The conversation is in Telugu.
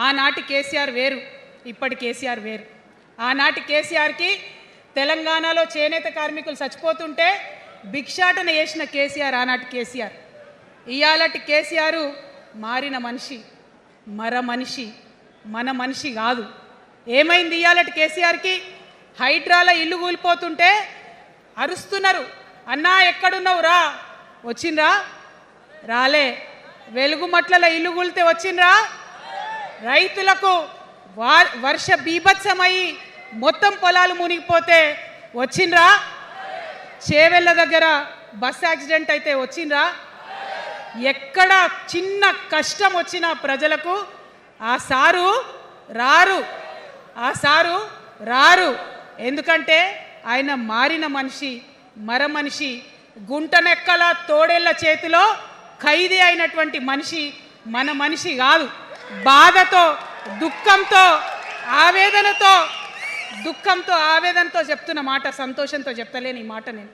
ఆనాటి కేసీఆర్ వేరు, ఇప్పటి కేసీఆర్ వేరు. ఆనాటి కేసీఆర్కి తెలంగాణలో చేనేత కార్మికులు చచ్చిపోతుంటే భిక్షాటన చేసిన కేసీఆర్ ఆనాటి కేసీఆర్. ఇయాలటి కేసీఆర్ మారిన మనిషి, మనిషి, మన మనిషి కాదు. ఏమైంది ఇయాలటి కేసీఆర్కి? హైడ్రాల ఇల్లు కూలిపోతుంటే అరుస్తున్నారు, అన్నా ఎక్కడున్నావు రా, వచ్చిండ్రా? రాలే. వెలుగుమట్ల ఇల్లు కూలితే వచ్చిండ్రా? రైతులకు వర్ష బీభత్సమై మొత్తం పొలాలు మునిగిపోతే వచ్చిండ్రా? చేవెళ్ళ దగ్గర బస్ యాక్సిడెంట్ అయితే వచ్చిండ్రా? ఎక్కడ చిన్న కష్టం వచ్చిన ప్రజలకు ఆ సారు రారు, ఆ సారు రారు. ఎందుకంటే ఆయన మారిన మనిషి, మనిషి, గుంటనెక్కల తోడేళ్ల చేతిలో ఖైదీ అయినటువంటి మనిషి, మన మనిషి కాదు. బాధతో, దుఃఖంతో, ఆవేదనతో చెప్తున్న మాట, సంతోషంతో చెప్తలేని ఈ మాట నేను.